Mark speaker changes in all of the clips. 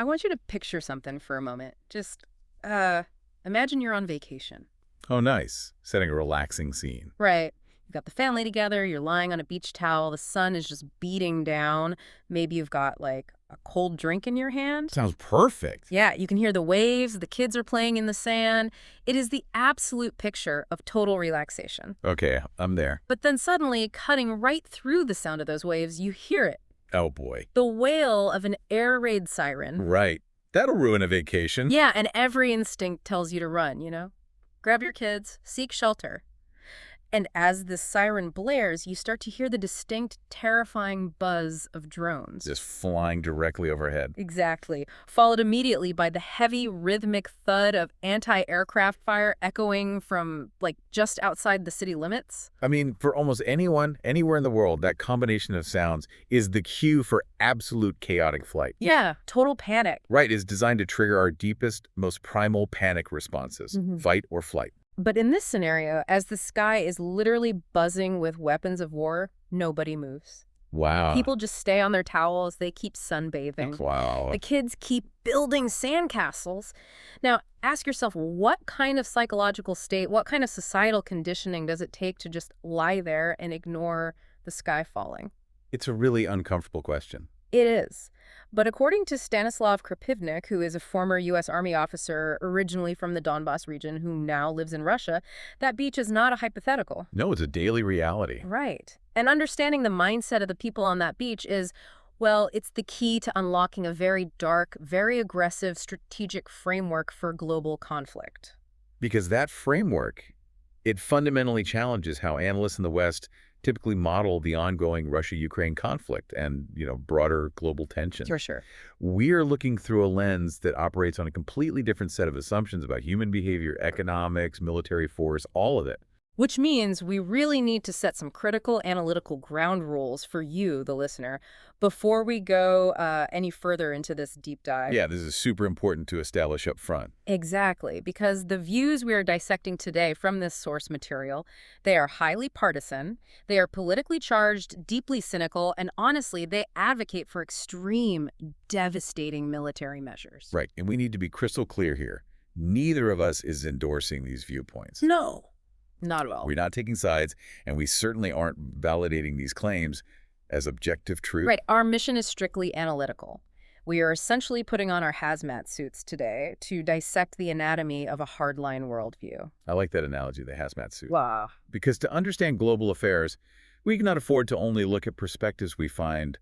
Speaker 1: I want you to picture something for a moment. Just imagine you're on vacation.
Speaker 2: Oh, nice. Setting a relaxing scene.
Speaker 1: Right. You've got the family together, you're lying on a beach towel, the sun is just beating down. Maybe you've got like a cold drink in your hand.
Speaker 2: Sounds perfect.
Speaker 1: Yeah, you can hear the waves, the kids are playing in the sand. It is the absolute picture of total relaxation.
Speaker 2: Okay, I'm there.
Speaker 1: But then suddenly, cutting right through the sound of those waves, you hear it.
Speaker 2: Oh, boy.
Speaker 1: The wail of an air raid siren.
Speaker 2: Right. That'll ruin a vacation.
Speaker 1: Yeah, and every instinct tells you to run, you know? Grab your kids, seek shelter. And as this siren blares, you start to hear the distinct, terrifying buzz of drones.
Speaker 2: Just flying directly overhead.
Speaker 1: Exactly. Followed immediately by the heavy, rhythmic thud of anti-aircraft fire echoing from, like, just outside the city limits.
Speaker 2: I mean, for almost anyone, anywhere in the world, that combination of sounds is the cue for absolute chaotic flight.
Speaker 1: Yeah, total panic.
Speaker 2: Right, is designed to trigger our deepest, most primal panic responses, fight or flight.
Speaker 1: But in this scenario, as the sky is literally buzzing with weapons of war, nobody moves.
Speaker 2: Wow.
Speaker 1: People just stay on their towels. They keep sunbathing.
Speaker 2: Wow.
Speaker 1: The kids keep building sandcastles. Now, ask yourself, what kind of psychological state, what kind of societal conditioning does it take to just lie there and ignore the sky falling?
Speaker 2: It's a really uncomfortable question.
Speaker 1: It is. But according to Stanislav Krapivnik, who is a former U.S. Army officer originally from the Donbas region who now lives in Russia, that beach is not a hypothetical.
Speaker 2: No, it's a daily reality.
Speaker 1: Right. And understanding the mindset of the people on that beach is, well, it's the key to unlocking a very dark, very aggressive strategic framework for global conflict.
Speaker 2: Because that framework, it fundamentally challenges how analysts in the West typically model the ongoing Russia-Ukraine conflict and, broader global tension.
Speaker 1: For sure.
Speaker 2: We're looking through a lens that operates on a completely different set of assumptions about human behavior, economics, military force, all of it.
Speaker 1: Which means we really need to set some critical analytical ground rules for you, the listener, before we go any further into this deep dive.
Speaker 2: Yeah, this is super important to establish up front.
Speaker 1: Exactly, because the views we are dissecting today from this source material, they are highly partisan, they are politically charged, deeply cynical, and honestly, they advocate for extreme, devastating military measures.
Speaker 2: Right, and we need to be crystal clear here. Neither of us is endorsing these viewpoints.
Speaker 1: No. Not at all.
Speaker 2: We're not taking sides, and we certainly aren't validating these claims as objective truth.
Speaker 1: Right. Our mission is strictly analytical. We are essentially putting on our hazmat suits today to dissect the anatomy of a hardline worldview.
Speaker 2: I like that analogy, the hazmat suit.
Speaker 1: Wow.
Speaker 2: Because to understand global affairs, we cannot afford to only look at perspectives we find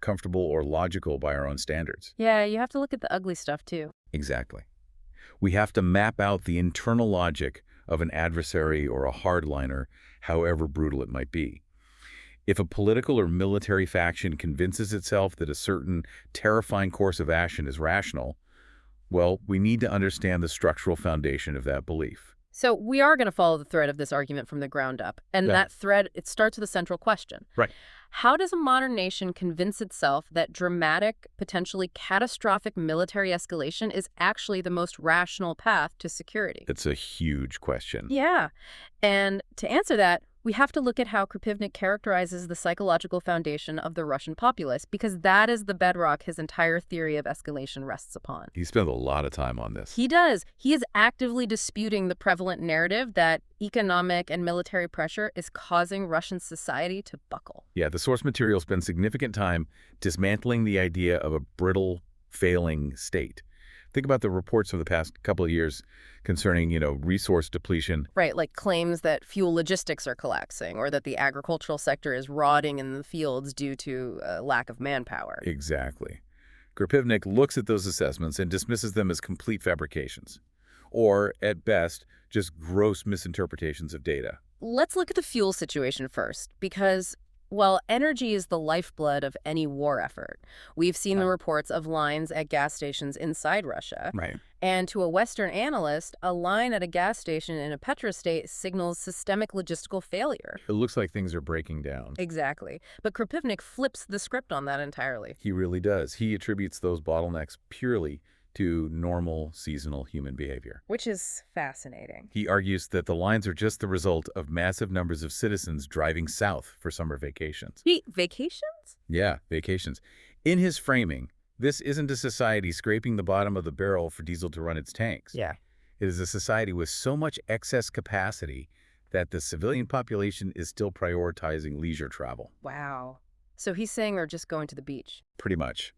Speaker 2: comfortable or logical by our own standards.
Speaker 1: Yeah, you have to look at the ugly stuff, too.
Speaker 2: Exactly. We have to map out the internal logic of an adversary or a hardliner, however brutal it might be. If a political or military faction convinces itself that a certain terrifying course of action is rational, well, we need to understand the structural foundation of that belief.
Speaker 1: So we are going to follow the thread of this argument from the ground up. And that thread, it starts with a central question.
Speaker 2: Right.
Speaker 1: How does a modern nation convince itself that dramatic, potentially catastrophic military escalation is actually the most rational path to security?
Speaker 2: It's a huge question.
Speaker 1: Yeah. And to answer that, we have to look at how Krapivnik characterizes the psychological foundation of the Russian populace, because that is the bedrock his entire theory of escalation rests upon.
Speaker 2: He spent a lot of time on this.
Speaker 1: He does. He is actively disputing the prevalent narrative that economic and military pressure is causing Russian society to buckle.
Speaker 2: Yeah, the source material spends significant time dismantling the idea of a brittle, failing state. Think about the reports of the past couple of years concerning, resource depletion.
Speaker 1: Right, like claims that fuel logistics are collapsing or that the agricultural sector is rotting in the fields due to a lack of manpower.
Speaker 2: Exactly. Krapivnik looks at those assessments and dismisses them as complete fabrications, or, at best, just gross misinterpretations of data.
Speaker 1: Let's look at the fuel situation first, because well, energy is the lifeblood of any war effort. We've seen the reports of lines at gas stations inside Russia.
Speaker 2: Right.
Speaker 1: And to a Western analyst, a line at a gas station in a petrostate signals systemic logistical failure.
Speaker 2: It looks like things are breaking down.
Speaker 1: Exactly. But Krapivnik flips the script on that entirely.
Speaker 2: He really does. He attributes those bottlenecks purely to normal seasonal human behavior.
Speaker 1: Which is fascinating.
Speaker 2: He argues that the lines are just the result of massive numbers of citizens driving south for summer vacations.
Speaker 1: Vacations?
Speaker 2: Yeah, vacations. In his framing, This isn't a society scraping the bottom of the barrel for diesel to run its tanks.
Speaker 1: Yeah.
Speaker 2: It is a society with so much excess capacity that the civilian population is still prioritizing leisure travel.
Speaker 1: Wow. So he's saying they're just going to the beach.
Speaker 2: Pretty much.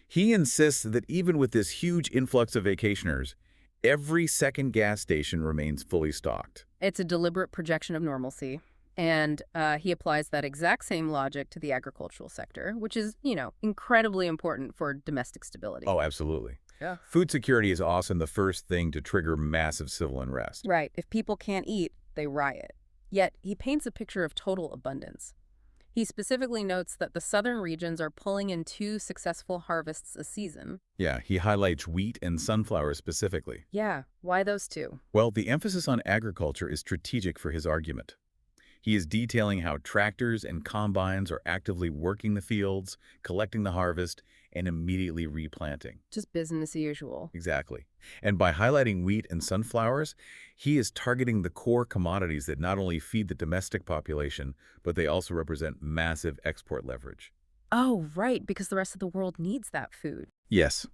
Speaker 2: He insists that even with this huge influx of vacationers, every second gas station remains fully stocked.
Speaker 1: It's a deliberate projection of normalcy. And he applies that exact same logic to the agricultural sector, which is, incredibly important for domestic stability.
Speaker 2: Oh, absolutely.
Speaker 1: Yeah.
Speaker 2: Food security is often the first thing to trigger massive civil unrest.
Speaker 1: Right. If people can't eat, they riot. Yet he paints a picture of total abundance. He specifically notes that the southern regions are pulling in 2 successful harvests a season.
Speaker 2: Yeah, he highlights wheat and sunflower specifically.
Speaker 1: Yeah, why those 2?
Speaker 2: Well, the emphasis on agriculture is strategic for his argument. He is detailing how tractors and combines are actively working the fields, collecting the harvest, and immediately replanting.
Speaker 1: Just business as usual.
Speaker 2: Exactly. And by highlighting wheat and sunflowers, he is targeting the core commodities that not only feed the domestic population, but they also represent massive export leverage.
Speaker 1: Oh, right, because the rest of the world needs that food.
Speaker 2: Yes.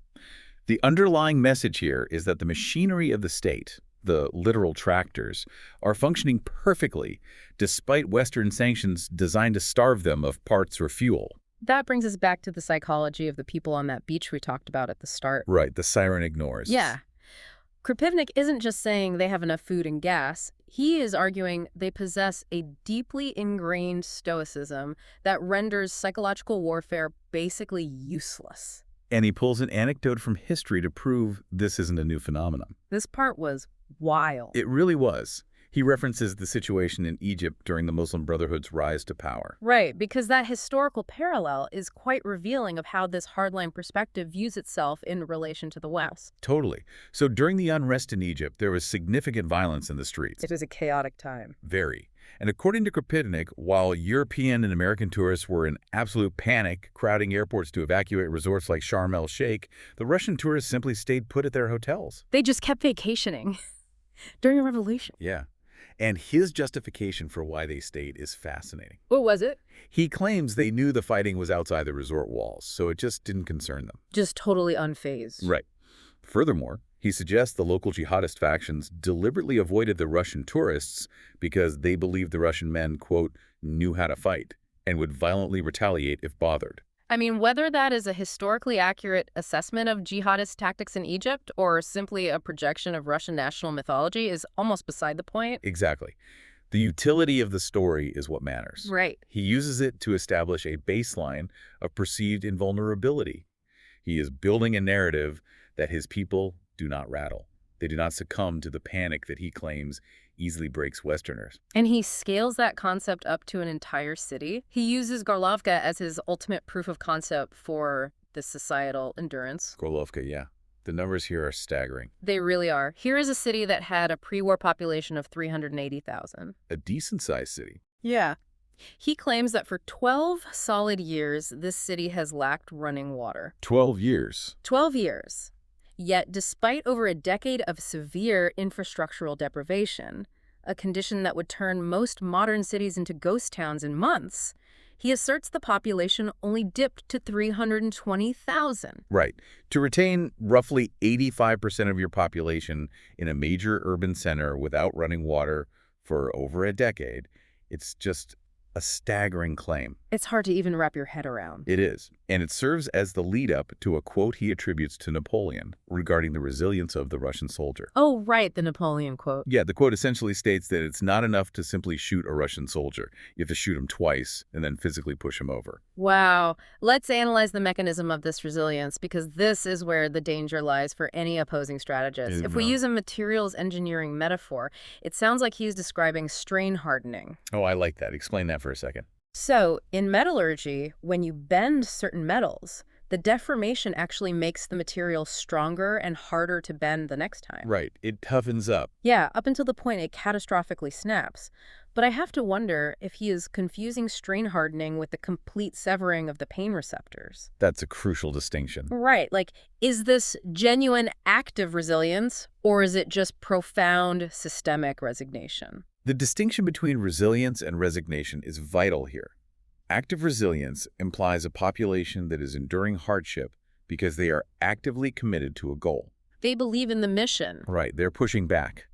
Speaker 2: The underlying message here is that the machinery of the state, the literal tractors, are functioning perfectly despite Western sanctions designed to starve them of parts or fuel.
Speaker 1: That brings us back to the psychology of the people on that beach we talked about at the start.
Speaker 2: Right, the siren ignores.
Speaker 1: Yeah. Krapivnik isn't just saying they have enough food and gas. He is arguing they possess a deeply ingrained stoicism that renders psychological warfare basically useless.
Speaker 2: And he pulls an anecdote from history to prove this isn't a new phenomenon.
Speaker 1: This part was wild.
Speaker 2: It really was. He references the situation in Egypt during the Muslim Brotherhood's rise to power.
Speaker 1: Right, because that historical parallel is quite revealing of how this hardline perspective views itself in relation to the West.
Speaker 2: Totally. So during the unrest in Egypt, there was significant violence in the streets.
Speaker 1: It was a chaotic time.
Speaker 2: Very. And according to Krapivnik, while European and American tourists were in absolute panic, crowding airports to evacuate resorts like Sharm el-Sheikh, the Russian tourists simply stayed put at their hotels.
Speaker 1: They just kept vacationing during a revolution.
Speaker 2: Yeah. And his justification for why they stayed is fascinating.
Speaker 1: What was it?
Speaker 2: He claims they knew the fighting was outside the resort walls, so it just didn't concern them.
Speaker 1: Just totally unfazed.
Speaker 2: Right. Furthermore, he suggests the local jihadist factions deliberately avoided the Russian tourists because they believed the Russian men, quote, knew how to fight and would violently retaliate if bothered.
Speaker 1: I mean, whether that is a historically accurate assessment of jihadist tactics in Egypt or simply a projection of Russian national mythology is almost beside the point.
Speaker 2: Exactly. The utility of the story is what matters.
Speaker 1: Right.
Speaker 2: He uses it to establish a baseline of perceived invulnerability. He is building a narrative that his people do not rattle. They do not succumb to the panic that he claims easily breaks Westerners.
Speaker 1: And he scales that concept up to an entire city. He uses Gorlovka as his ultimate proof of concept for the societal endurance.
Speaker 2: Gorlovka, yeah. The numbers here are staggering.
Speaker 1: They really are. Here is a city that had a pre-war population of 380,000.
Speaker 2: A decent-sized city.
Speaker 1: Yeah. He claims that for 12 solid years, this city has lacked running water.
Speaker 2: 12 years.
Speaker 1: 12 years. Yet, despite over a decade of severe infrastructural deprivation, a condition that would turn most modern cities into ghost towns in months, he asserts the population only dipped to 320,000.
Speaker 2: Right. To retain roughly 85% of your population in a major urban center without running water for over a decade, it's just a staggering claim.
Speaker 1: It's hard to even wrap your head around.
Speaker 2: It is. And it serves as the lead-up to a quote he attributes to Napoleon regarding the resilience of the Russian soldier.
Speaker 1: Oh, right, the Napoleon quote.
Speaker 2: Yeah, the quote essentially states that it's not enough to simply shoot a Russian soldier. You have to shoot him twice and then physically push him over.
Speaker 1: Wow. Let's analyze the mechanism of this resilience, because this is where the danger lies for any opposing strategist. If we use a materials engineering metaphor, it sounds like he's describing strain hardening.
Speaker 2: Oh, I like that. Explain that for a second.
Speaker 1: So, in metallurgy, when you bend certain metals, the deformation actually makes the material stronger and harder to bend the next time.
Speaker 2: Right. It toughens up.
Speaker 1: Yeah, up until the point it catastrophically snaps. But I have to wonder if he is confusing strain hardening with the complete severing of the pain receptors.
Speaker 2: That's a crucial distinction.
Speaker 1: Right. Like, is this genuine active resilience, or is it just profound systemic resignation?
Speaker 2: The distinction between resilience and resignation is vital here. Active resilience implies a population that is enduring hardship because they are actively committed to a goal.
Speaker 1: They believe in the mission.
Speaker 2: Right, they're pushing back.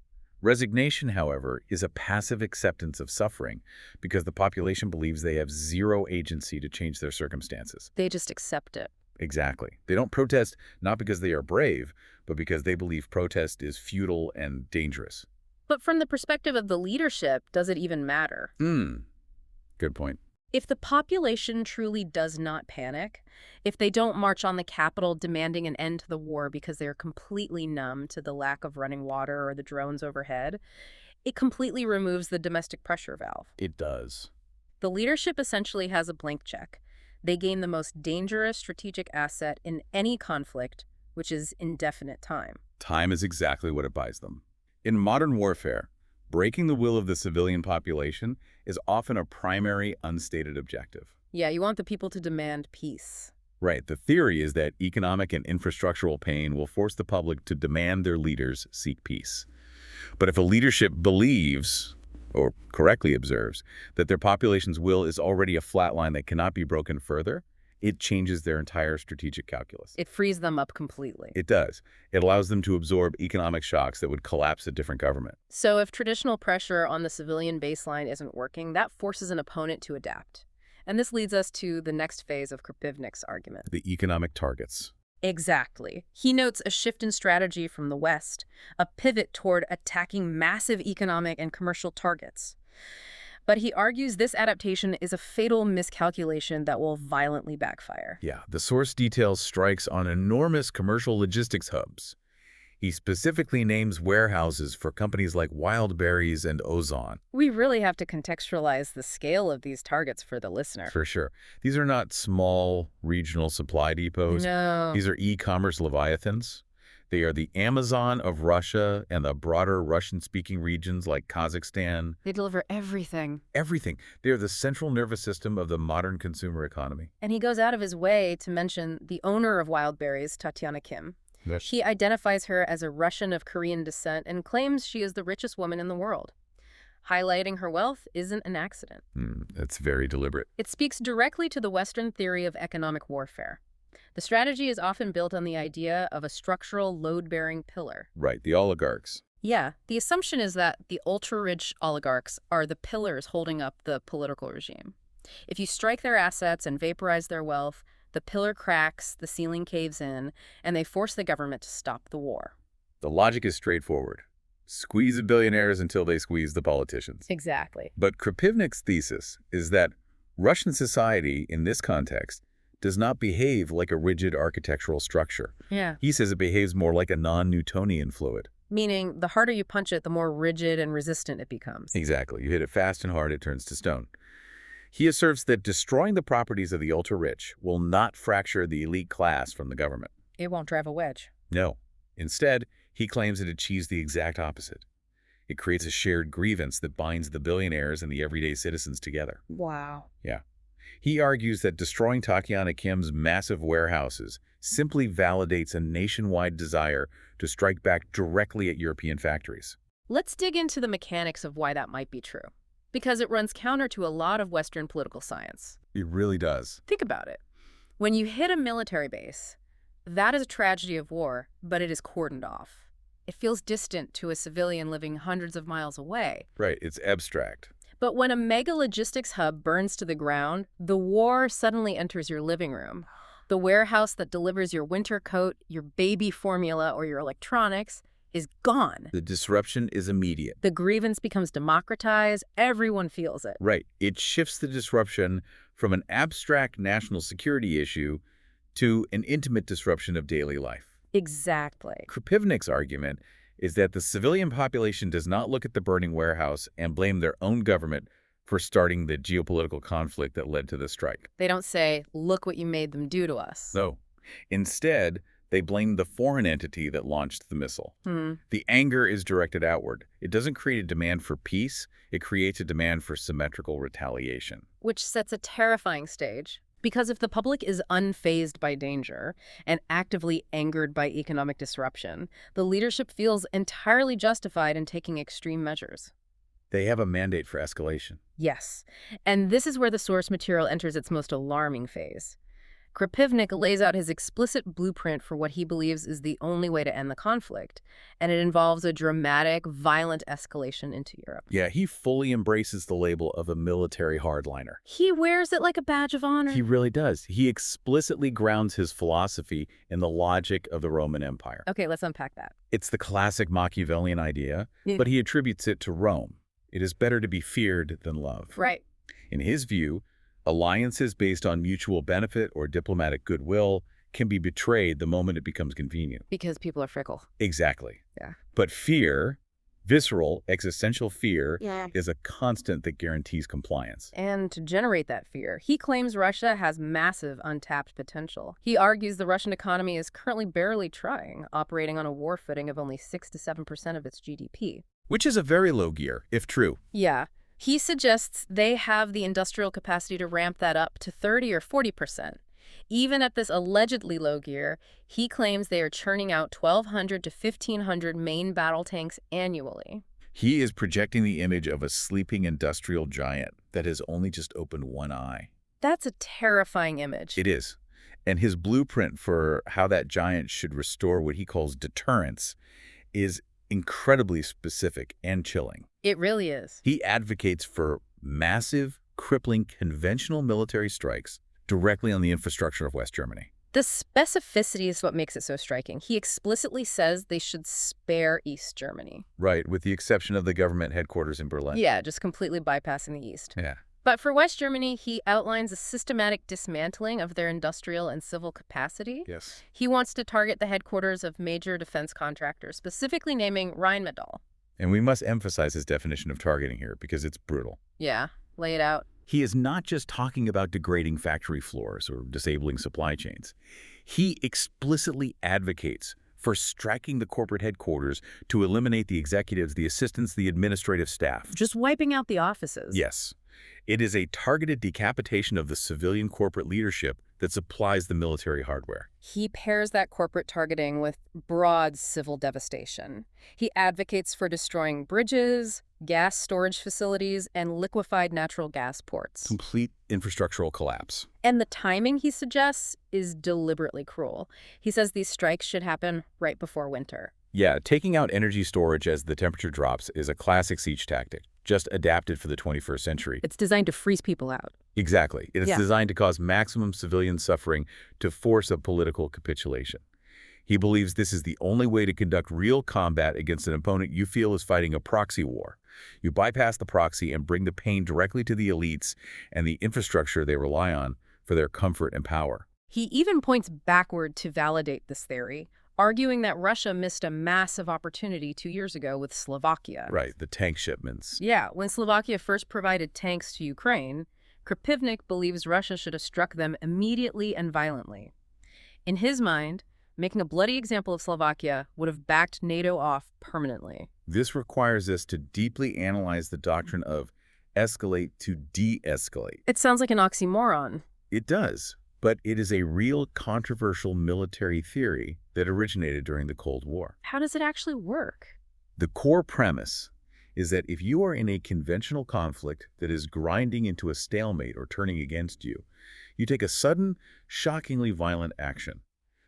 Speaker 2: Resignation, however, is a passive acceptance of suffering because the population believes they have zero agency to change their circumstances.
Speaker 1: They just accept it.
Speaker 2: Exactly. They don't protest not because they are brave, but because they believe protest is futile and dangerous.
Speaker 1: But from the perspective of the leadership, does it even matter?
Speaker 2: Good point.
Speaker 1: If the population truly does not panic, if they don't march on the Capitol demanding an end to the war because they are completely numb to the lack of running water or the drones overhead, it completely removes the domestic pressure valve.
Speaker 2: It does.
Speaker 1: The leadership essentially has a blank check. They gain the most dangerous strategic asset in any conflict, which is indefinite time.
Speaker 2: Time is exactly what it buys them. In modern warfare, breaking the will of the civilian population is often a primary unstated objective.
Speaker 1: Yeah, you want the people to demand peace.
Speaker 2: Right. The theory is that economic and infrastructural pain will force the public to demand their leaders seek peace. But if a leadership believes, or correctly observes, that their population's will is already a flat line that cannot be broken further, it changes their entire strategic calculus.
Speaker 1: It frees them up completely.
Speaker 2: It does. It allows them to absorb economic shocks that would collapse a different government.
Speaker 1: So if traditional pressure on the civilian baseline isn't working, that forces an opponent to adapt. And this leads us to the next phase of Krapivnik's argument.
Speaker 2: The economic targets.
Speaker 1: Exactly. He notes a shift in strategy from the West, a pivot toward attacking massive economic and commercial targets. But he argues this adaptation is a fatal miscalculation that will violently backfire.
Speaker 2: Yeah, the source details strikes on enormous commercial logistics hubs. He specifically names warehouses for companies like Wildberries and Ozon.
Speaker 1: We really have to contextualize the scale of these targets for the listener.
Speaker 2: For sure. These are not small regional supply depots.
Speaker 1: No.
Speaker 2: These are e-commerce leviathans. They are the Amazon of Russia and the broader Russian-speaking regions like Kazakhstan.
Speaker 1: They deliver everything.
Speaker 2: Everything. They are the central nervous system of the modern consumer economy.
Speaker 1: And he goes out of his way to mention the owner of Wildberries, Tatyana Kim.
Speaker 2: Yes.
Speaker 1: He identifies her as a Russian of Korean descent and claims she is the richest woman in the world. Highlighting her wealth isn't an accident.
Speaker 2: That's very deliberate.
Speaker 1: It speaks directly to the Western theory of economic warfare. The strategy is often built on the idea of a structural load-bearing pillar.
Speaker 2: Right, the oligarchs.
Speaker 1: Yeah, the assumption is that the ultra-rich oligarchs are the pillars holding up the political regime. If you strike their assets and vaporize their wealth, the pillar cracks, the ceiling caves in, and they force the government to stop the war.
Speaker 2: The logic is straightforward. Squeeze the billionaires until they squeeze the politicians.
Speaker 1: Exactly.
Speaker 2: But Krapivnik's thesis is that Russian society, in this context, does not behave like a rigid architectural structure.
Speaker 1: Yeah.
Speaker 2: He says it behaves more like a non-Newtonian fluid.
Speaker 1: Meaning, the harder you punch it, the more rigid and resistant it becomes.
Speaker 2: Exactly. You hit it fast and hard, it turns to stone. He asserts that destroying the properties of the ultra-rich will not fracture the elite class from the government.
Speaker 1: It won't drive a wedge.
Speaker 2: No. Instead, he claims it achieves the exact opposite. It creates a shared grievance that binds the billionaires and the everyday citizens together.
Speaker 1: Wow.
Speaker 2: Yeah. He argues that destroying Tatyana Kim's massive warehouses simply validates a nationwide desire to strike back directly at European factories.
Speaker 1: Let's dig into the mechanics of why that might be true, because it runs counter to a lot of Western political science.
Speaker 2: It really does.
Speaker 1: Think about it. When you hit a military base, that is a tragedy of war, but it is cordoned off. It feels distant to a civilian living hundreds of miles away.
Speaker 2: Right, it's abstract.
Speaker 1: But when a mega logistics hub burns to the ground, the war suddenly enters your living room. The warehouse that delivers your winter coat, your baby formula, or your electronics is gone.
Speaker 2: The disruption is immediate.
Speaker 1: The grievance becomes democratized. Everyone feels it.
Speaker 2: Right. It shifts the disruption from an abstract national security issue to an intimate disruption of daily life.
Speaker 1: Exactly.
Speaker 2: Krapivnik's argument is that the civilian population does not look at the burning warehouse and blame their own government for starting the geopolitical conflict that led to the strike.
Speaker 1: They don't say, look what you made them do to us.
Speaker 2: No. Instead, they blame the foreign entity that launched the missile. The anger is directed outward. It doesn't create a demand for peace. It creates a demand for symmetrical retaliation.
Speaker 1: Which sets a terrifying stage. Because if the public is unfazed by danger and actively angered by economic disruption, the leadership feels entirely justified in taking extreme measures.
Speaker 2: They have a mandate for escalation.
Speaker 1: Yes. And this is where the source material enters its most alarming phase. Krapivnik lays out his explicit blueprint for what he believes is the only way to end the conflict, and it involves a dramatic, violent escalation into Europe.
Speaker 2: Yeah, he fully embraces the label of a military hardliner.
Speaker 1: He wears it like a badge of honor.
Speaker 2: He really does. He explicitly grounds his philosophy in the logic of the Roman Empire.
Speaker 1: Okay, let's unpack that.
Speaker 2: It's the classic Machiavellian idea,
Speaker 1: Yeah.
Speaker 2: but he attributes it to Rome. It is better to be feared than loved.
Speaker 1: Right.
Speaker 2: In his view, alliances based on mutual benefit or diplomatic goodwill can be betrayed the moment it becomes convenient.
Speaker 1: Because people are fickle.
Speaker 2: Exactly.
Speaker 1: Yeah.
Speaker 2: But fear, visceral, existential fear,
Speaker 1: Yeah.
Speaker 2: is a constant that guarantees compliance.
Speaker 1: And to generate that fear, he claims Russia has massive untapped potential. He argues the Russian economy is currently barely trying, operating on a war footing of only 6 to 7% of its GDP.
Speaker 2: Which is a very low gear, if true.
Speaker 1: Yeah. He suggests they have the industrial capacity to ramp that up to 30 or 40%. Even at this allegedly low gear, he claims they are churning out 1,200 to 1,500 main battle tanks annually.
Speaker 2: He is projecting the image of a sleeping industrial giant that has only just opened one eye.
Speaker 1: That's a terrifying image.
Speaker 2: It is. And his blueprint for how that giant should restore what he calls deterrence is incredibly specific and chilling.
Speaker 1: It really is.
Speaker 2: He advocates for massive, crippling conventional military strikes directly on the infrastructure of West Germany.
Speaker 1: The specificity is what makes it so striking. He explicitly says they should spare East Germany.
Speaker 2: Right, with the exception of the government headquarters in Berlin.
Speaker 1: Yeah, just completely bypassing the East.
Speaker 2: Yeah.
Speaker 1: But for West Germany, he outlines a systematic dismantling of their industrial and civil capacity.
Speaker 2: Yes.
Speaker 1: He wants to target the headquarters of major defense contractors, specifically naming Rheinmetall.
Speaker 2: And we must emphasize his definition of targeting here because it's brutal.
Speaker 1: Yeah, lay it out.
Speaker 2: He is not just talking about degrading factory floors or disabling supply chains. He explicitly advocates for striking the corporate headquarters to eliminate the executives, the assistants, the administrative staff.
Speaker 1: Just wiping out the offices.
Speaker 2: Yes. It is a targeted decapitation of the civilian corporate leadership that supplies the military hardware.
Speaker 1: He pairs that corporate targeting with broad civil devastation. He advocates for destroying bridges, gas storage facilities, and liquefied natural gas ports.
Speaker 2: Complete infrastructural collapse.
Speaker 1: And the timing, he suggests, is deliberately cruel. He says these strikes should happen right before winter.
Speaker 2: Yeah, taking out energy storage as the temperature drops is a classic siege tactic, just adapted for the 21st century.
Speaker 1: It's designed to freeze people out.
Speaker 2: Exactly. It is
Speaker 1: Yeah.
Speaker 2: designed to cause maximum civilian suffering to force a political capitulation. He believes this is the only way to conduct real combat against an opponent you feel is fighting a proxy war. You bypass the proxy and bring the pain directly to the elites and the infrastructure they rely on for their comfort and power.
Speaker 1: He even points backward to validate this theory, arguing that Russia missed a massive opportunity 2 years ago with Slovakia.
Speaker 2: Right, the tank shipments.
Speaker 1: Yeah, when Slovakia first provided tanks to Ukraine, Krapivnik believes Russia should have struck them immediately and violently. In his mind, making a bloody example of Slovakia would have backed NATO off permanently.
Speaker 2: This requires us to deeply analyze the doctrine of escalate to de-escalate.
Speaker 1: It sounds like an oxymoron.
Speaker 2: It does, but it is a real controversial military theory that originated during the Cold War.
Speaker 1: How does it actually work?
Speaker 2: The core premise is that if you are in a conventional conflict that is grinding into a stalemate or turning against you, you take a sudden, shockingly violent action.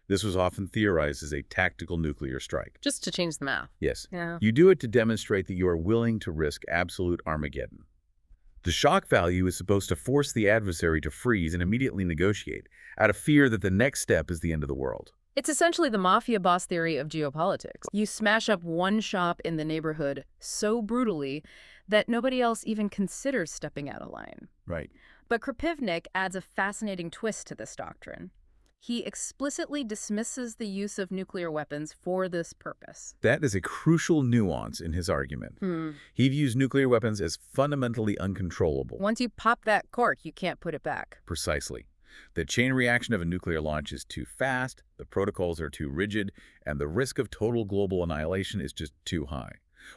Speaker 2: This was often theorized as a tactical nuclear strike.
Speaker 1: Just to change the math.
Speaker 2: Yes.
Speaker 1: Yeah.
Speaker 2: You do it to demonstrate that you are willing to risk absolute Armageddon. The shock value is supposed to force the adversary to freeze and immediately negotiate, out of fear that the next step is the end of the world.
Speaker 1: It's essentially the mafia boss theory of geopolitics. You smash up one shop in the neighborhood so brutally that nobody else even considers stepping out of line.
Speaker 2: Right.
Speaker 1: But Krapivnik adds a fascinating twist to this doctrine. He explicitly dismisses the use of nuclear weapons for this purpose.
Speaker 2: That is a crucial nuance in his argument. He views nuclear weapons as fundamentally uncontrollable.
Speaker 1: Once you pop that cork, you can't put it back.
Speaker 2: Precisely. The chain reaction of a nuclear launch is too fast, the protocols are too rigid, and the risk of total global annihilation is just too high.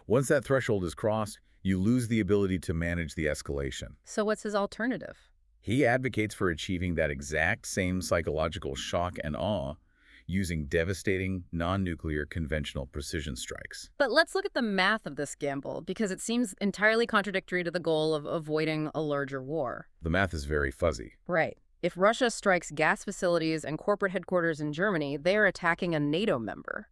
Speaker 2: Once that threshold is crossed, you lose the ability to manage the escalation.
Speaker 1: So what's his alternative?
Speaker 2: He advocates for achieving that exact same psychological shock and awe using devastating, non-nuclear conventional precision strikes.
Speaker 1: But let's look at the math of this gamble, because it seems entirely contradictory to the goal of avoiding a larger war.
Speaker 2: The math is very fuzzy.
Speaker 1: Right. If Russia strikes gas facilities and corporate headquarters in Germany, they are attacking a NATO member.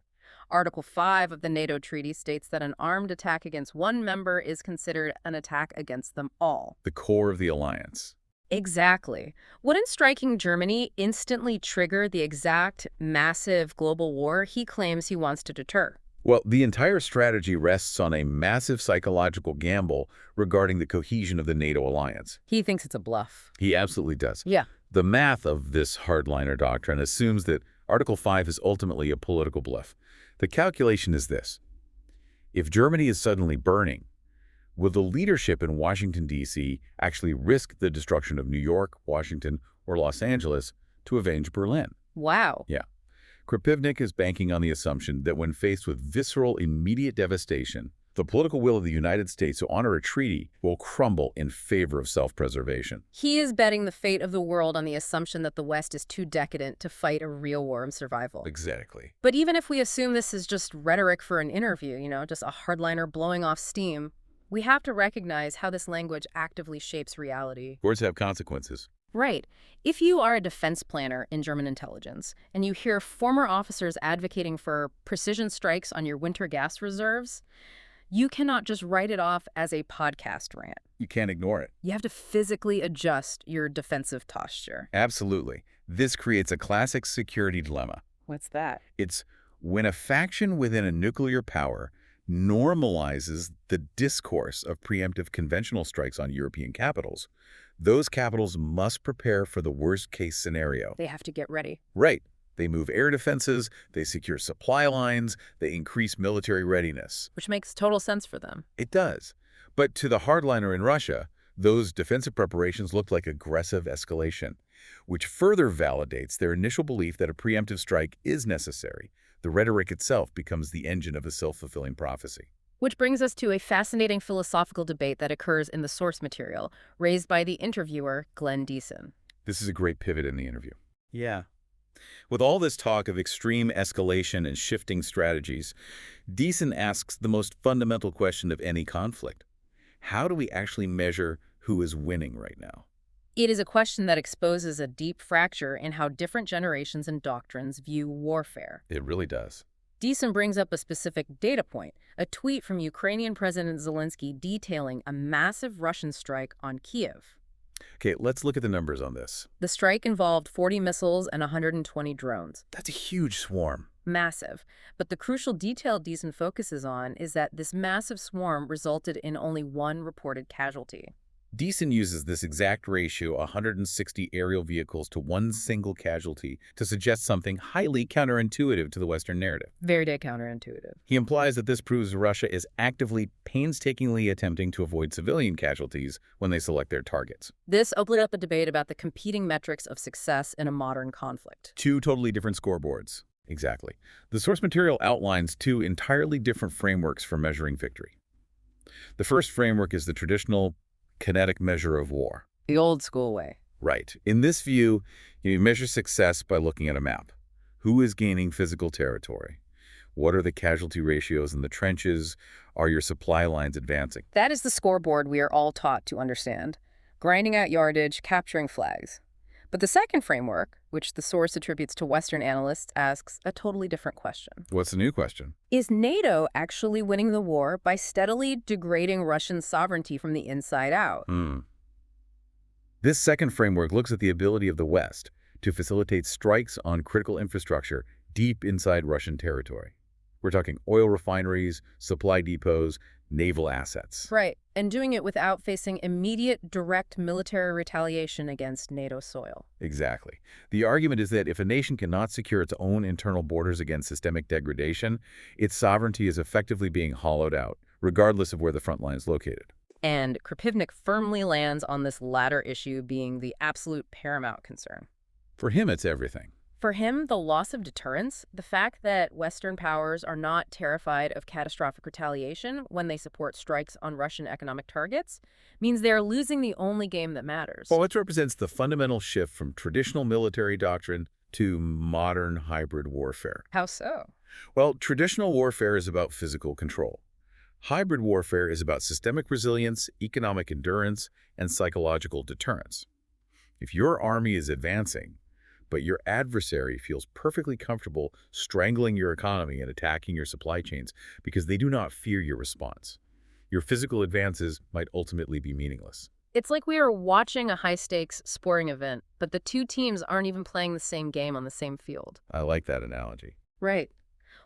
Speaker 1: Article 5 of the NATO treaty states that an armed attack against one member is considered an attack against them all.
Speaker 2: The core of the alliance.
Speaker 1: Exactly. Wouldn't striking Germany instantly trigger the exact massive global war he claims he wants to deter?
Speaker 2: Well, the entire strategy rests on a massive psychological gamble regarding the cohesion of the NATO alliance.
Speaker 1: He thinks it's a bluff.
Speaker 2: He absolutely does.
Speaker 1: Yeah.
Speaker 2: The math of this hardliner doctrine assumes that Article 5 is ultimately a political bluff. The calculation is this. If Germany is suddenly burning, will the leadership in Washington, D.C. actually risk the destruction of New York, Washington, or Los Angeles to avenge Berlin?
Speaker 1: Wow.
Speaker 2: Yeah. Krapivnik is banking on the assumption that when faced with visceral, immediate devastation, the political will of the United States to honor a treaty will crumble in favor of self-preservation.
Speaker 1: He is betting the fate of the world on the assumption that the West is too decadent to fight a real war of survival.
Speaker 2: Exactly.
Speaker 1: But even if we assume this is just rhetoric for an interview, just a hardliner blowing off steam, we have to recognize how this language actively shapes reality.
Speaker 2: Words have consequences.
Speaker 1: Right. If you are a defense planner in German intelligence and you hear former officers advocating for precision strikes on your winter gas reserves, you cannot just write it off as a podcast rant.
Speaker 2: You can't ignore it.
Speaker 1: You have to physically adjust your defensive posture.
Speaker 2: Absolutely. This creates a classic security dilemma.
Speaker 1: What's that?
Speaker 2: It's when a faction within a nuclear power normalizes the discourse of preemptive conventional strikes on European capitals, those capitals must prepare for the worst-case scenario.
Speaker 1: They have to get ready.
Speaker 2: Right. They move air defenses, they secure supply lines, they increase military readiness.
Speaker 1: Which makes total sense for them.
Speaker 2: It does. But to the hardliner in Russia, those defensive preparations look like aggressive escalation, which further validates their initial belief that a preemptive strike is necessary. The rhetoric itself becomes the engine of a self-fulfilling prophecy.
Speaker 1: Which brings us to a fascinating philosophical debate that occurs in the source material, raised by the interviewer, Glenn Diesen.
Speaker 2: This is a great pivot in the interview. Yeah. With all this talk of extreme escalation and shifting strategies, Diesen asks the most fundamental question of any conflict. How do we actually measure who is winning right now?
Speaker 1: It is a question that exposes a deep fracture in how different generations and doctrines view warfare.
Speaker 2: It really does.
Speaker 1: Diesen brings up a specific data point, a tweet from Ukrainian President Zelensky detailing a massive Russian strike on Kiev.
Speaker 2: Okay, let's look at the numbers on this.
Speaker 1: The strike involved 40 missiles and 120 drones.
Speaker 2: That's a huge swarm.
Speaker 1: Massive. But the crucial detail Diesen focuses on is that this massive swarm resulted in only one reported casualty.
Speaker 2: Diesen uses this exact ratio, 160 aerial vehicles to one single casualty, to suggest something highly counterintuitive to the Western narrative.
Speaker 1: Very counterintuitive.
Speaker 2: He implies that this proves Russia is actively, painstakingly attempting to avoid civilian casualties when they select their targets.
Speaker 1: This opened up a debate about the competing metrics of success in a modern conflict.
Speaker 2: Two totally different scoreboards. Exactly. The source material outlines two entirely different frameworks for measuring victory. The first framework is the traditional kinetic measure of war.
Speaker 1: The old school way.
Speaker 2: Right. In this view, you measure success by looking at a map. Who is gaining physical territory? What are the casualty ratios in the trenches? Are your supply lines advancing?
Speaker 1: That is the scoreboard we are all taught to understand. Grinding out yardage, capturing flags. But the second framework, which the source attributes to Western analysts, asks a totally different question.
Speaker 2: What's the new question?
Speaker 1: Is NATO actually winning the war by steadily degrading Russian sovereignty from the inside out?
Speaker 2: This second framework looks at the ability of the West to facilitate strikes on critical infrastructure deep inside Russian territory. We're talking oil refineries, supply depots, naval assets.
Speaker 1: Right, and doing it without facing immediate, direct military retaliation against NATO soil.
Speaker 2: Exactly. The argument is that if a nation cannot secure its own internal borders against systemic degradation, its sovereignty is effectively being hollowed out, regardless of where the front line is located.
Speaker 1: And Krapivnik firmly lands on this latter issue being the absolute paramount concern.
Speaker 2: For him, it's everything.
Speaker 1: For him, the loss of deterrence, the fact that Western powers are not terrified of catastrophic retaliation when they support strikes on Russian economic targets, means they are losing the only game that matters.
Speaker 2: Well, it represents the fundamental shift from traditional military doctrine to modern hybrid warfare.
Speaker 1: How so?
Speaker 2: Well, traditional warfare is about physical control. Hybrid warfare is about systemic resilience, economic endurance, and psychological deterrence. If your army is advancing, but your adversary feels perfectly comfortable strangling your economy and attacking your supply chains because they do not fear your response, your physical advances might ultimately be meaningless.
Speaker 1: It's like we are watching a high-stakes sporting event, but the two teams aren't even playing the same game on the same field.
Speaker 2: I like that analogy.
Speaker 1: Right.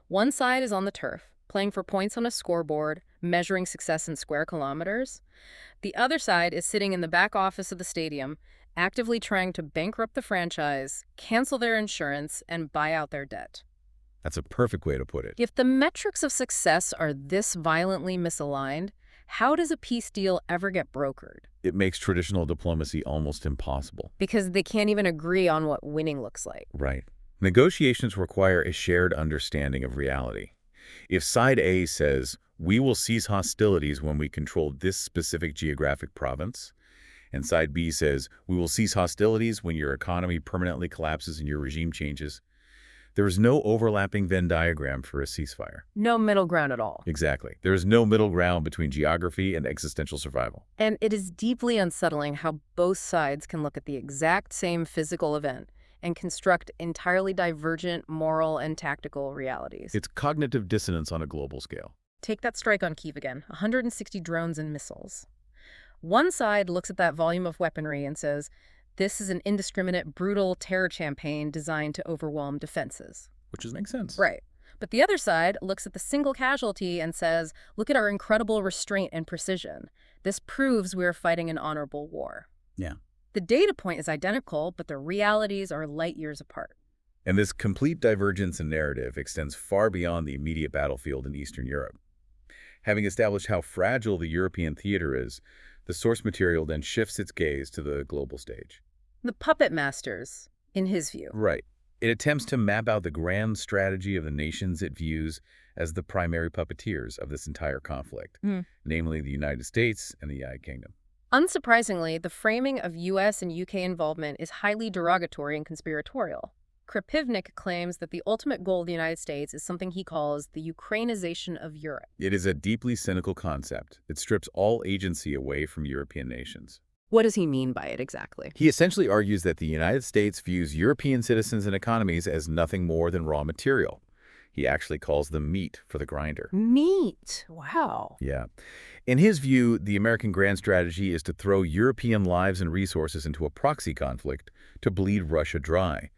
Speaker 1: One side is on the turf, playing for points on a scoreboard, measuring success in square kilometers. The other side is sitting in the back office of the stadium, actively trying to bankrupt the franchise, cancel their insurance, and buy out their debt.
Speaker 2: That's a perfect way to put it.
Speaker 1: If the metrics of success are this violently misaligned, how does a peace deal ever get brokered?
Speaker 2: It makes traditional diplomacy almost impossible.
Speaker 1: Because they can't even agree on what winning looks like.
Speaker 2: Right. Negotiations require a shared understanding of reality. If side A says, we will cease hostilities when we control this specific geographic province, and side B says, we will cease hostilities when your economy permanently collapses and your regime changes, there is no overlapping Venn diagram for a ceasefire.
Speaker 1: No middle ground at all.
Speaker 2: Exactly. There is no middle ground between geography and existential survival.
Speaker 1: And it is deeply unsettling how both sides can look at the exact same physical event and construct entirely divergent moral and tactical realities.
Speaker 2: It's cognitive dissonance on a global scale.
Speaker 1: Take that strike on Kyiv again, 160 drones and missiles. One side looks at that volume of weaponry and says, this is an indiscriminate, brutal terror campaign designed to overwhelm defenses.
Speaker 2: Which makes sense.
Speaker 1: Right. But the other side looks at the single casualty and says, look at our incredible restraint and precision. This proves we are fighting an honorable war.
Speaker 2: Yeah.
Speaker 1: The data point is identical, but the realities are light years apart.
Speaker 2: And this complete divergence in narrative extends far beyond the immediate battlefield in Eastern Europe. Having established how fragile the European theater is, the source material then shifts its gaze to the global stage.
Speaker 1: The puppet masters, in his view.
Speaker 2: Right. It attempts to map out the grand strategy of the nations it views as the primary puppeteers of this entire conflict, namely the United States and the United Kingdom.
Speaker 1: Unsurprisingly, the framing of U.S. and U.K. involvement is highly derogatory and conspiratorial. Krapivnik claims that the ultimate goal of the United States is something he calls the Ukrainization of Europe.
Speaker 2: It is a deeply cynical concept. It strips all agency away from European nations.
Speaker 1: What does he mean by it exactly?
Speaker 2: He essentially argues that the United States views European citizens and economies as nothing more than raw material. He actually calls them meat for the grinder.
Speaker 1: Meat? Wow.
Speaker 2: Yeah. In his view, the American grand strategy is to throw European lives and resources into a proxy conflict to bleed Russia dry,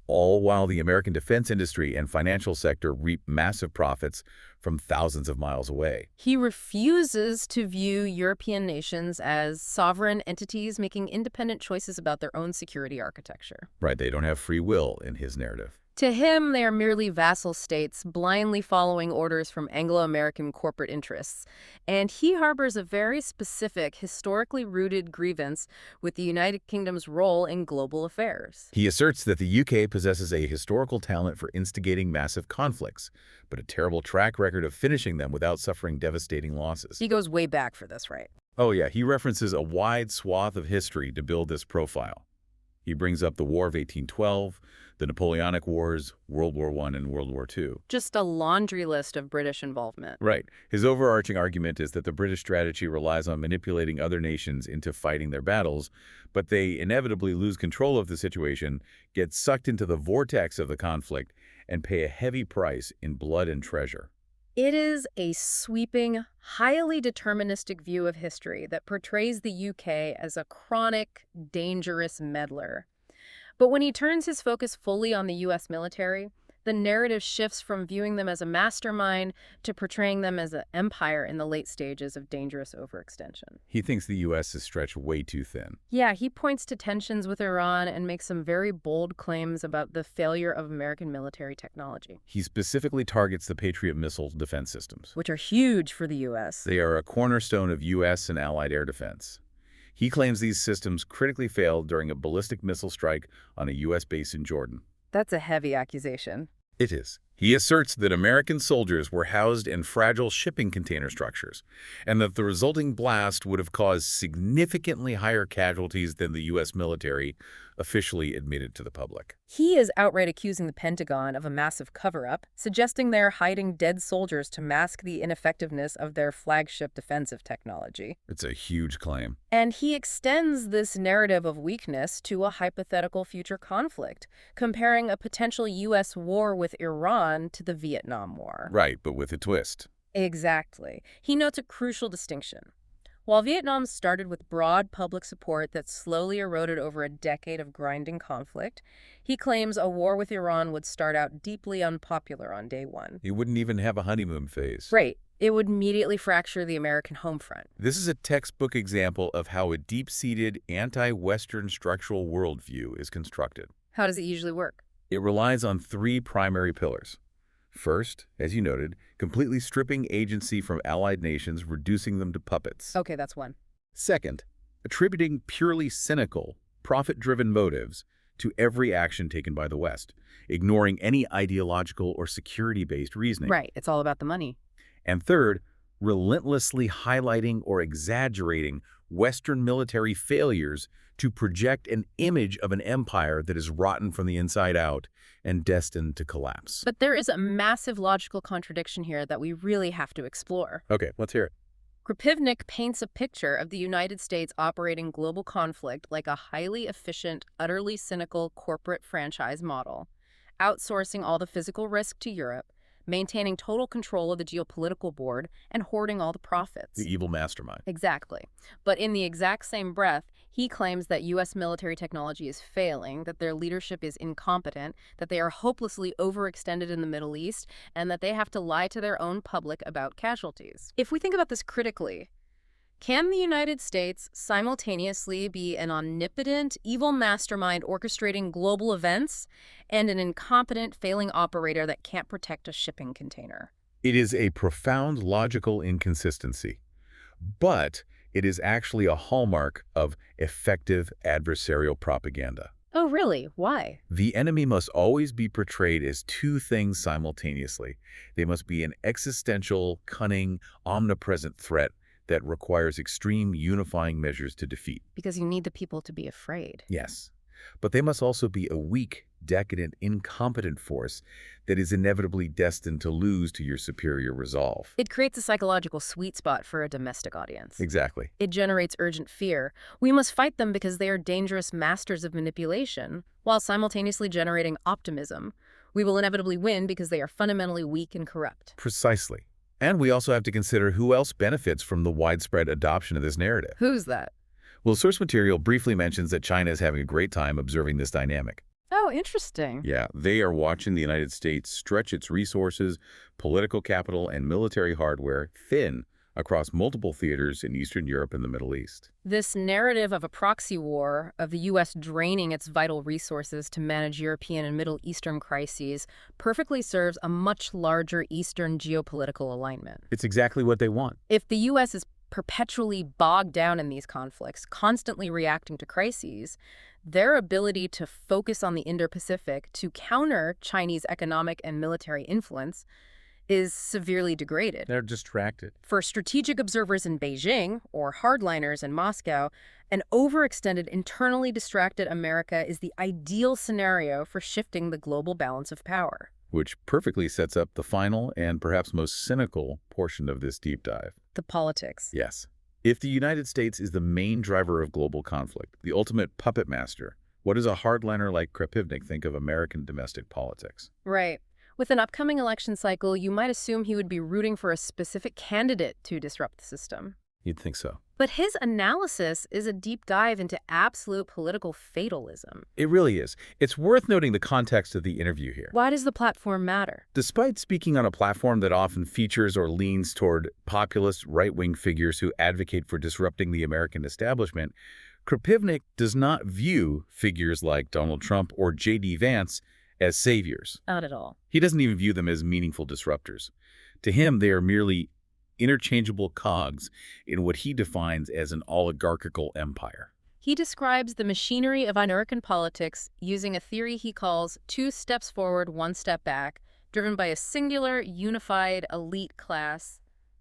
Speaker 2: all while the American defense industry and financial sector reap massive profits from thousands of miles away.
Speaker 1: He refuses to view European nations as sovereign entities making independent choices about their own security architecture.
Speaker 2: Right, they don't have free will in his narrative.
Speaker 1: To him, they are merely vassal states, blindly following orders from Anglo-American corporate interests. And he harbors a very specific, historically rooted grievance with the United Kingdom's role in global affairs.
Speaker 2: He asserts that the UK possesses a historical talent for instigating massive conflicts, but a terrible track record of finishing them without suffering devastating losses.
Speaker 1: He goes way back for this, right?
Speaker 2: Oh yeah, he references a wide swath of history to build this profile. He brings up the War of 1812, the Napoleonic Wars, World War I and World War II.
Speaker 1: Just a laundry list of British involvement.
Speaker 2: Right. His overarching argument is that the British strategy relies on manipulating other nations into fighting their battles, but they inevitably lose control of the situation, get sucked into the vortex of the conflict, and pay a heavy price in blood and treasure.
Speaker 1: It is a sweeping, highly deterministic view of history that portrays the UK as a chronic, dangerous meddler. But when he turns his focus fully on the U.S. military, the narrative shifts from viewing them as a mastermind to portraying them as an empire in the late stages of dangerous overextension.
Speaker 2: He thinks the U.S. is stretched way too thin.
Speaker 1: Yeah, he points to tensions with Iran and makes some very bold claims about the failure of American military technology.
Speaker 2: He specifically targets the Patriot missile defense systems,
Speaker 1: which are huge for the U.S.
Speaker 2: They are a cornerstone of U.S. and allied air defense. He claims these systems critically failed during a ballistic missile strike on a U.S. base in Jordan.
Speaker 1: That's a heavy accusation.
Speaker 2: It is. He asserts that American soldiers were housed in fragile shipping container structures, and that the resulting blast would have caused significantly higher casualties than the U.S. military officially admitted to the public.
Speaker 1: He is outright accusing the Pentagon of a massive cover-up, suggesting they're hiding dead soldiers to mask the ineffectiveness of their flagship defensive technology.
Speaker 2: It's a huge claim.
Speaker 1: And he extends this narrative of weakness to a hypothetical future conflict, comparing a potential U.S. war with Iran to the Vietnam War.
Speaker 2: Right, but with a twist.
Speaker 1: Exactly. He notes a crucial distinction. While Vietnam started with broad public support that slowly eroded over a decade of grinding conflict, he claims a war with Iran would start out deeply unpopular on day one.
Speaker 2: It wouldn't even have a honeymoon phase.
Speaker 1: Right. It would immediately fracture the American home front.
Speaker 2: This is a textbook example of how a deep-seated anti-Western structural worldview is constructed.
Speaker 1: How does it usually work?
Speaker 2: It relies on three primary pillars. First, as you noted, completely stripping agency from allied nations, reducing them to puppets.
Speaker 1: Okay, that's one.
Speaker 2: Second, attributing purely cynical, profit-driven motives to every action taken by the West, ignoring any ideological or security-based reasoning.
Speaker 1: Right, it's all about the money.
Speaker 2: And third, relentlessly highlighting or exaggerating Western military failures to project an image of an empire that is rotten from the inside out and destined to collapse.
Speaker 1: But there is a massive logical contradiction here that we really have to explore.
Speaker 2: Okay, let's hear it.
Speaker 1: Krapivnik paints a picture of the United States operating global conflict like a highly efficient, utterly cynical corporate franchise model, outsourcing all the physical risk to Europe, maintaining total control of the geopolitical board, and hoarding all the profits.
Speaker 2: The evil mastermind.
Speaker 1: Exactly. But in the exact same breath, he claims that U.S. military technology is failing, that their leadership is incompetent, that they are hopelessly overextended in the Middle East, and that they have to lie to their own public about casualties. If we think about this critically, can the United States simultaneously be an omnipotent, evil mastermind orchestrating global events and an incompetent, failing operator that can't protect a shipping container?
Speaker 2: It is a profound logical inconsistency, but it is actually a hallmark of effective adversarial propaganda.
Speaker 1: Oh, really? Why?
Speaker 2: The enemy must always be portrayed as two things simultaneously. They must be an existential, cunning, omnipresent threat that requires extreme unifying measures to defeat.
Speaker 1: Because you need the people to be afraid.
Speaker 2: Yes, but they must also be a weak, decadent, incompetent force that is inevitably destined to lose to your superior resolve.
Speaker 1: It creates a psychological sweet spot for a domestic audience.
Speaker 2: Exactly.
Speaker 1: It generates urgent fear. We must fight them because they are dangerous masters of manipulation, while simultaneously generating optimism. We will inevitably win because they are fundamentally weak and corrupt.
Speaker 2: Precisely. And we also have to consider who else benefits from the widespread adoption of this narrative.
Speaker 1: Who's that?
Speaker 2: Well, source material briefly mentions that China is having a great time observing this dynamic.
Speaker 1: Oh, interesting.
Speaker 2: Yeah, they are watching the United States stretch its resources, political capital, and military hardware thin across multiple theaters in Eastern Europe and the Middle East.
Speaker 1: This narrative of a proxy war, of the U.S. draining its vital resources to manage European and Middle Eastern crises, perfectly serves a much larger Eastern geopolitical alignment.
Speaker 2: It's exactly what they want.
Speaker 1: If the U.S. is perpetually bogged down in these conflicts, constantly reacting to crises, their ability to focus on the Indo-Pacific to counter Chinese economic and military influence is severely degraded.
Speaker 2: They're distracted.
Speaker 1: For strategic observers in Beijing, or hardliners in Moscow, an overextended, internally distracted America is the ideal scenario for shifting the global balance of power.
Speaker 2: Which perfectly sets up the final and perhaps most cynical portion of this deep dive.
Speaker 1: The politics.
Speaker 2: Yes. If the United States is the main driver of global conflict, the ultimate puppet master, what does a hardliner like Krapivnik think of American domestic politics?
Speaker 1: Right. With an upcoming election cycle, you might assume he would be rooting for a specific candidate to disrupt the system.
Speaker 2: You'd think so.
Speaker 1: But his analysis is a deep dive into absolute political fatalism.
Speaker 2: It really is. It's worth noting the context of the interview here.
Speaker 1: Why does the platform matter?
Speaker 2: Despite speaking on a platform that often features or leans toward populist right-wing figures who advocate for disrupting the American establishment, Krapivnik does not view figures like Donald Trump or J.D. Vance as saviors.
Speaker 1: Not at all.
Speaker 2: He doesn't even view them as meaningful disruptors. To him, they are merely interchangeable cogs in what he defines as an oligarchical empire.
Speaker 1: He describes the machinery of American politics using a theory he calls 2 steps forward, 1 step back, driven by a singular, unified, elite class,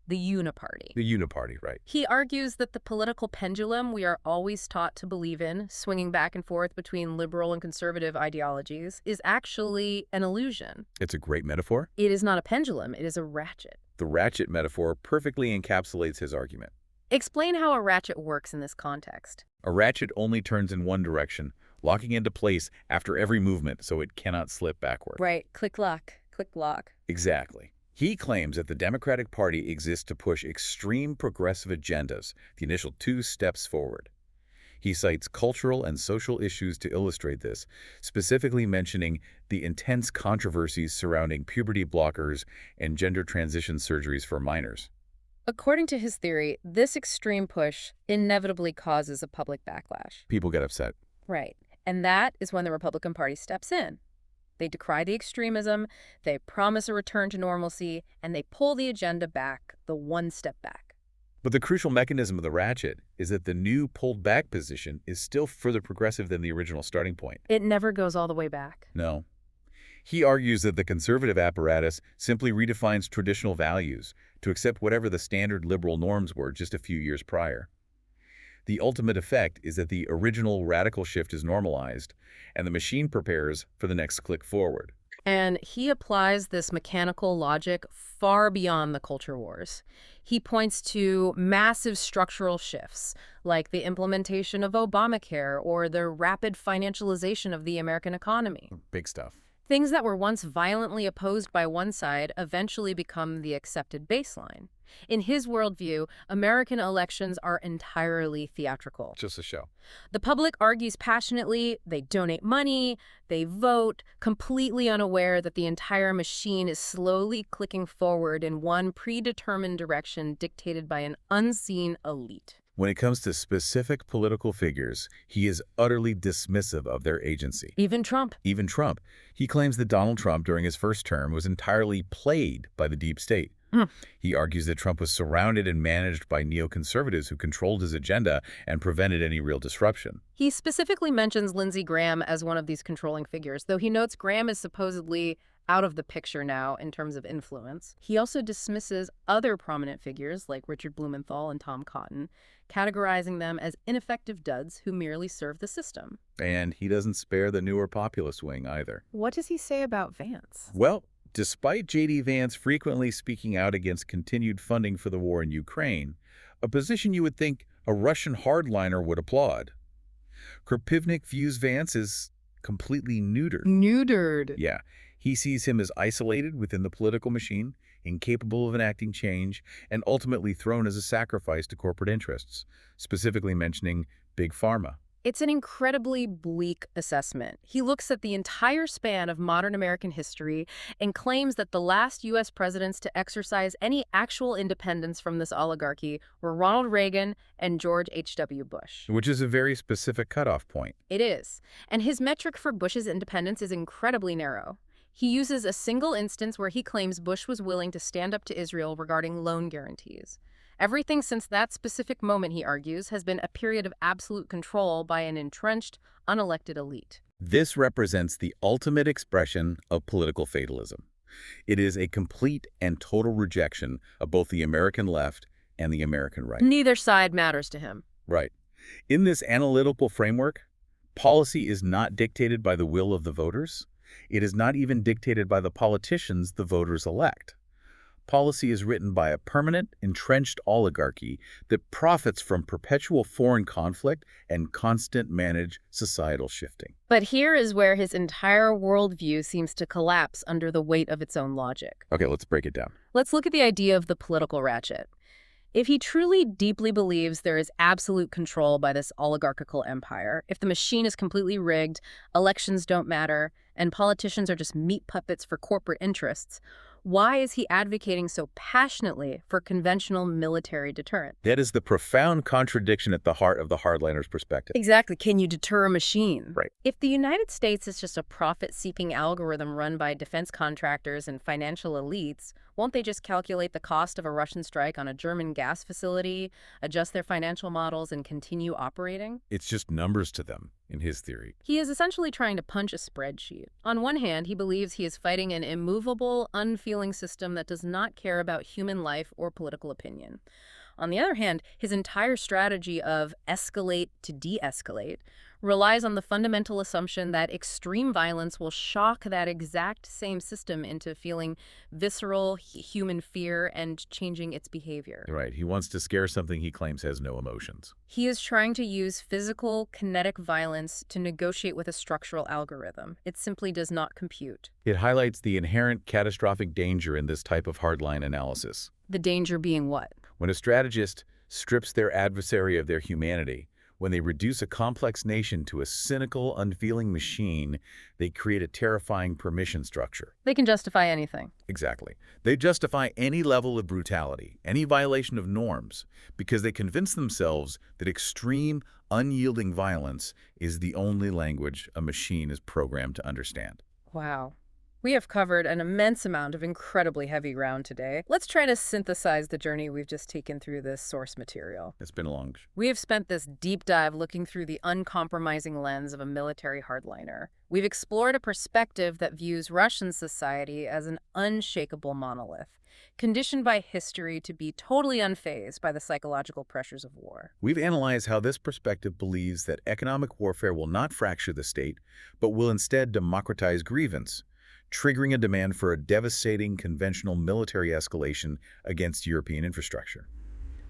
Speaker 1: the uniparty.
Speaker 2: The uniparty, right.
Speaker 1: He argues that the political pendulum we are always taught to believe in, swinging back and forth between liberal and conservative ideologies, is actually an illusion.
Speaker 2: It's a great metaphor.
Speaker 1: It is not a pendulum, it is a ratchet.
Speaker 2: The ratchet metaphor perfectly encapsulates his argument.
Speaker 1: Explain how a ratchet works in this context.
Speaker 2: A ratchet only turns in one direction, locking into place after every movement so it cannot slip backward.
Speaker 1: Right, click-lock, click-lock.
Speaker 2: Exactly. He claims that the Democratic Party exists to push extreme progressive agendas, the initial 2 steps forward. He cites cultural and social issues to illustrate this, specifically mentioning the intense controversies surrounding puberty blockers and gender transition surgeries for minors.
Speaker 1: According to his theory, this extreme push inevitably causes a public backlash.
Speaker 2: People get upset.
Speaker 1: Right. And that is when the Republican Party steps in. They decry the extremism, they promise a return to normalcy, and they pull the agenda back, the 1 step back.
Speaker 2: But the crucial mechanism of the ratchet is that the new pulled-back position is still further progressive than the original starting point.
Speaker 1: It never goes all the way back.
Speaker 2: No. He argues that the conservative apparatus simply redefines traditional values to accept whatever the standard liberal norms were just a few years prior. The ultimate effect is that the original radical shift is normalized, and the machine prepares for the next click forward.
Speaker 1: And he applies this mechanical logic far beyond the culture wars. He points to massive structural shifts, like the implementation of Obamacare or the rapid financialization of the American economy.
Speaker 2: Big stuff.
Speaker 1: Things that were once violently opposed by one side eventually become the accepted baseline. In his worldview, American elections are entirely theatrical.
Speaker 2: Just a show.
Speaker 1: The public argues passionately, they donate money, they vote, completely unaware that the entire machine is slowly clicking forward in one predetermined direction dictated by an unseen elite.
Speaker 2: When it comes to specific political figures, he is utterly dismissive of their agency.
Speaker 1: Even Trump.
Speaker 2: Even Trump. He claims that Donald Trump, during his first term, was entirely played by the deep state. He argues that Trump was surrounded and managed by neoconservatives who controlled his agenda and prevented any real disruption.
Speaker 1: He specifically mentions Lindsey Graham as one of these controlling figures, though he notes Graham is supposedly out of the picture now in terms of influence. He also dismisses other prominent figures like Richard Blumenthal and Tom Cotton, categorizing them as ineffective duds who merely serve the system.
Speaker 2: And he doesn't spare the newer populist wing either.
Speaker 1: What does he say about Vance?
Speaker 2: Well, despite J.D. Vance frequently speaking out against continued funding for the war in Ukraine, a position you would think a Russian hardliner would applaud, Krapivnik views Vance as completely neutered.
Speaker 1: Neutered.
Speaker 2: Yeah. He sees him as isolated within the political machine, incapable of enacting change, and ultimately thrown as a sacrifice to corporate interests, specifically mentioning Big Pharma.
Speaker 1: It's an incredibly bleak assessment. He looks at the entire span of modern American history and claims that the last U.S. presidents to exercise any actual independence from this oligarchy were Ronald Reagan and George H.W. Bush.
Speaker 2: Which is a very specific cutoff point.
Speaker 1: It is. And his metric for Bush's independence is incredibly narrow. He uses a single instance where he claims Bush was willing to stand up to Israel regarding loan guarantees. Everything since that specific moment, he argues, has been a period of absolute control by an entrenched, unelected elite.
Speaker 2: This represents the ultimate expression of political fatalism. It is a complete and total rejection of both the American left and the American right.
Speaker 1: Neither side matters to him.
Speaker 2: Right. In this analytical framework, policy is not dictated by the will of the voters. It is not even dictated by the politicians the voters elect. Policy is written by a permanent, entrenched oligarchy that profits from perpetual foreign conflict and constant managed societal shifting.
Speaker 1: But here is where his entire worldview seems to collapse under the weight of its own logic.
Speaker 2: Okay, let's break it down.
Speaker 1: Let's look at the idea of the political ratchet. If he truly deeply believes there is absolute control by this oligarchical empire, if the machine is completely rigged, elections don't matter, and politicians are just meat puppets for corporate interests, why is he advocating so passionately for conventional military deterrent?
Speaker 2: That is the profound contradiction at the heart of the hardliner's perspective.
Speaker 1: Exactly. Can you deter a machine?
Speaker 2: Right.
Speaker 1: If the United States is just a profit-seeking algorithm run by defense contractors and financial elites, won't they just calculate the cost of a Russian strike on a German gas facility, adjust their financial models, and continue operating?
Speaker 2: It's just numbers to them. in his theory.
Speaker 1: He is essentially trying to punch a spreadsheet. On one hand, he believes he is fighting an immovable, unfeeling system that does not care about human life or political opinion. On the other hand, his entire strategy of escalate to de-escalate relies on the fundamental assumption that extreme violence will shock that exact same system into feeling visceral human fear and changing its behavior.
Speaker 2: Right. He wants to scare something he claims has no emotions.
Speaker 1: He is trying to use physical, kinetic violence to negotiate with a structural algorithm. It simply does not compute.
Speaker 2: It highlights the inherent catastrophic danger in this type of hardline analysis.
Speaker 1: The danger being what?
Speaker 2: When a strategist strips their adversary of their humanity, when they reduce a complex nation to a cynical, unfeeling machine, they create a terrifying permission structure.
Speaker 1: They can justify anything.
Speaker 2: Exactly. They justify any level of brutality, any violation of norms, because they convince themselves that extreme, unyielding violence is the only language a machine is programmed to understand.
Speaker 1: Wow. We have covered an immense amount of incredibly heavy ground today. Let's try to synthesize the journey we've just taken through this source material.
Speaker 2: It's been a long...
Speaker 1: We have spent this deep dive looking through the uncompromising lens of a military hardliner. We've explored a perspective that views Russian society as an unshakable monolith, conditioned by history to be totally unfazed by the psychological pressures of war.
Speaker 2: We've analyzed how this perspective believes that economic warfare will not fracture the state, but will instead democratize grievance, triggering a demand for a devastating conventional military escalation against European infrastructure.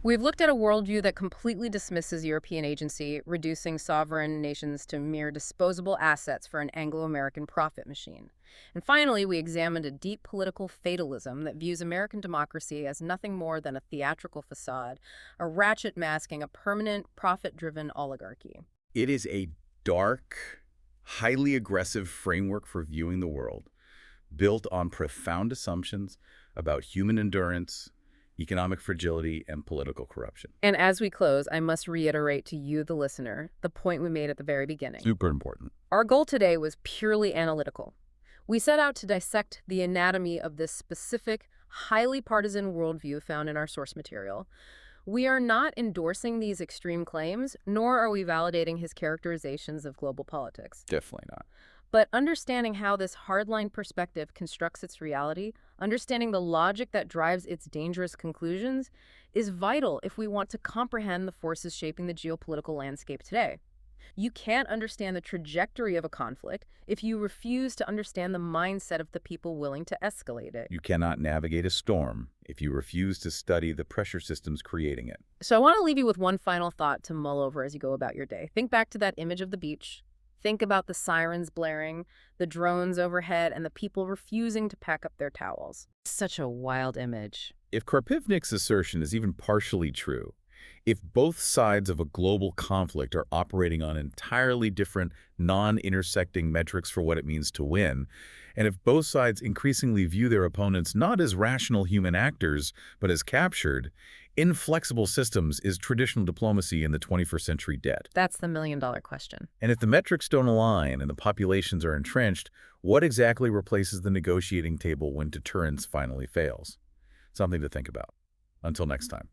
Speaker 1: We've looked at a worldview that completely dismisses European agency, reducing sovereign nations to mere disposable assets for an Anglo-American profit machine. And finally, we examined a deep political fatalism that views American democracy as nothing more than a theatrical facade, a ratchet masking a permanent, profit-driven oligarchy.
Speaker 2: It is a dark, highly aggressive framework for viewing the world, built on profound assumptions about human endurance, economic fragility, and political corruption.
Speaker 1: And as we close, I must reiterate to you, the listener, the point we made at the very beginning.
Speaker 2: Super important.
Speaker 1: Our goal today was purely analytical. We set out to dissect the anatomy of this specific, highly partisan worldview found in our source material. We are not endorsing these extreme claims, nor are we validating his characterizations of global politics.
Speaker 2: Definitely not.
Speaker 1: But understanding how this hardline perspective constructs its reality, understanding the logic that drives its dangerous conclusions, is vital if we want to comprehend the forces shaping the geopolitical landscape today. You can't understand the trajectory of a conflict if you refuse to understand the mindset of the people willing to escalate it.
Speaker 2: You cannot navigate a storm if you refuse to study the pressure systems creating it.
Speaker 1: So I want to leave you with one final thought to mull over as you go about your day. Think back to that image of the beach. Think about the sirens blaring, the drones overhead, and the people refusing to pack up their towels. Such a wild image.
Speaker 2: If Krapivnik's assertion is even partially true, if both sides of a global conflict are operating on entirely different, non-intersecting metrics for what it means to win, and if both sides increasingly view their opponents not as rational human actors, but as captured, inflexible systems is traditional diplomacy in the 21st century dead.
Speaker 1: That's the million-dollar question.
Speaker 2: And if the metrics don't align and the populations are entrenched, what exactly replaces the negotiating table when deterrence finally fails? Something to think about. Until next time.